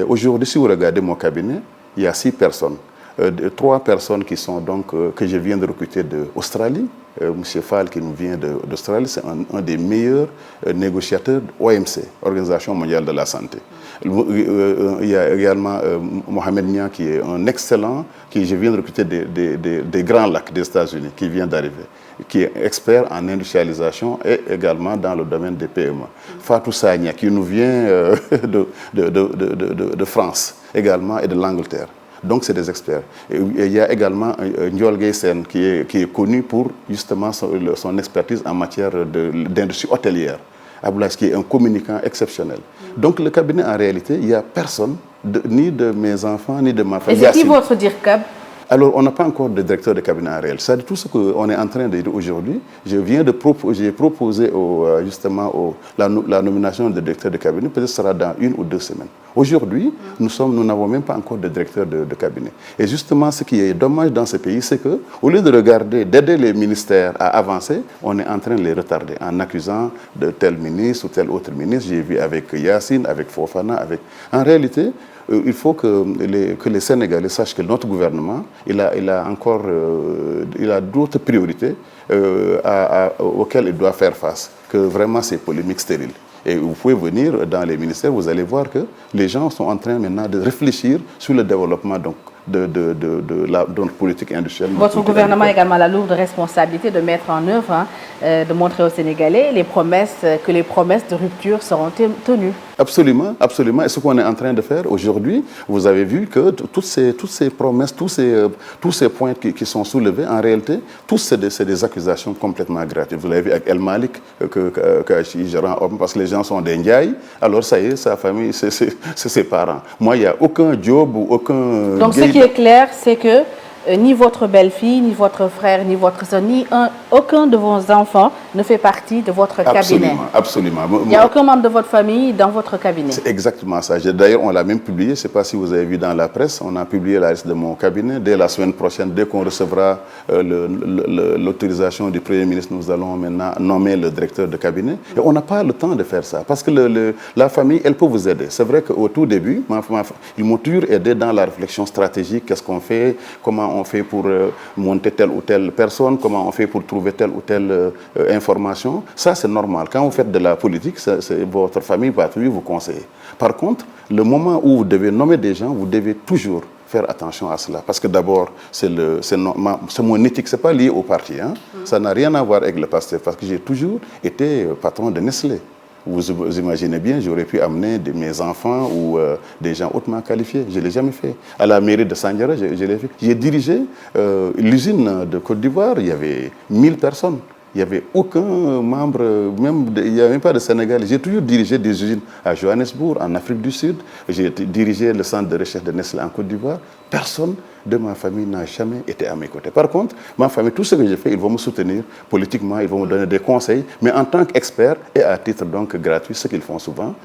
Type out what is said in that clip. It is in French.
Aujourd'hui, si vous regardez mon cabinet, il y a 6 personnes. 3 personnes qui sont donc, que je viens de recruter d'Australie. Monsieur Fall qui nous vient d'Australie, c'est un des meilleurs négociateurs de l'OMC, Organisation mondiale de la santé. Il y a également Mohamed Nia qui est un excellent, qui je viens de recruter des Grands Lacs des États-Unis, qui vient d'arriver, qui est expert en industrialisation et également dans le domaine des PME. Fatou Sagna qui nous vient de France également et de l'Angleterre. Donc, c'est des experts. Et il y a également Ndiol Gaysen qui est connu pour justement son expertise en matière d'industrie hôtelière. Aboulaye qui est un communicant exceptionnel. Donc, le cabinet, en réalité, il n'y a personne, ni de mes enfants, ni de ma famille. Et c'est qui votre DIRCAB? Alors, on n'a pas encore de directeur de cabinet en réel. C'est tout ce qu'on est en train de dire aujourd'hui. J'ai proposé justement la nomination de directeur de cabinet, peut-être ce sera dans 1 ou 2 semaines. Aujourd'hui, nous n'avons même pas encore de directeur de cabinet. Et justement, ce qui est dommage dans ce pays, c'est qu'au lieu de regarder, d'aider les ministères à avancer, on est en train de les retarder en accusant de tel ministre ou tel autre ministre. J'ai vu avec Yacine, avec Fofana, En réalité, il faut que les Sénégalais sachent que notre gouvernement, il a d'autres priorités auxquelles il doit faire face, que vraiment ces polémiques stériles. Et vous pouvez venir dans les ministères, vous allez voir que les gens sont en train maintenant de réfléchir sur le développement de notre politique industrielle. Votre gouvernement a également la lourde responsabilité de mettre en œuvre, de montrer aux Sénégalais que les promesses de rupture seront tenues. Absolument, absolument. Et ce qu'on est en train de faire aujourd'hui, vous avez vu que toutes ces promesses, tous ces points qui sont soulevés, en réalité, tous c'est des accusations complètement gratuites. Vous l'avez vu avec El Malik, que je rends homme parce que les gens sont des Ndiaye, alors ça y est, sa famille, c'est ses parents. Moi, il n'y a aucun job ou aucun... Donc, ce qui est clair, c'est que ni votre belle-fille, ni votre frère, ni votre soeur, aucun de vos enfants ne fait partie de votre cabinet. Absolument. Il n'y a aucun membre de votre famille dans votre cabinet. C'est exactement ça. D'ailleurs, on l'a même publié. Je ne sais pas si vous avez vu dans la presse. On a publié la liste de mon cabinet. Dès la semaine prochaine, dès qu'on recevra l'autorisation du Premier ministre, nous allons maintenant nommer le directeur de cabinet. Et on n'a pas le temps de faire ça. Parce que la famille, elle peut vous aider. C'est vrai qu'au tout début, ils m'ont toujours aidé dans la réflexion stratégique. Qu'est-ce qu'on fait? Comment on fait pour monter telle ou telle personne, comment on fait pour trouver telle ou telle information. Ça, c'est normal. Quand vous faites de la politique, votre famille va toujours vous conseiller. Par contre, le moment où vous devez nommer des gens, vous devez toujours faire attention à cela. Parce que d'abord, c'est mon éthique, ce n'est pas lié au parti. Ça n'a rien à voir avec le PASTEF, parce que j'ai toujours été patron de Nestlé. Vous imaginez bien, j'aurais pu amener mes enfants ou des gens hautement qualifiés. Je ne l'ai jamais fait. À la mairie de Sandiara, je l'ai fait. J'ai dirigé l'usine de Côte d'Ivoire, il y avait 1000 personnes. Il n'y avait aucun membre, il n'y avait même pas de Sénégalais. J'ai toujours dirigé des usines à Johannesburg, en Afrique du Sud. J'ai dirigé le centre de recherche de Nestlé en Côte d'Ivoire. Personne de ma famille n'a jamais été à mes côtés. Par contre, ma famille, tout ce que j'ai fait, ils vont me soutenir politiquement, ils vont me donner des conseils, mais en tant qu'expert et à titre donc gratuit, ce qu'ils font souvent.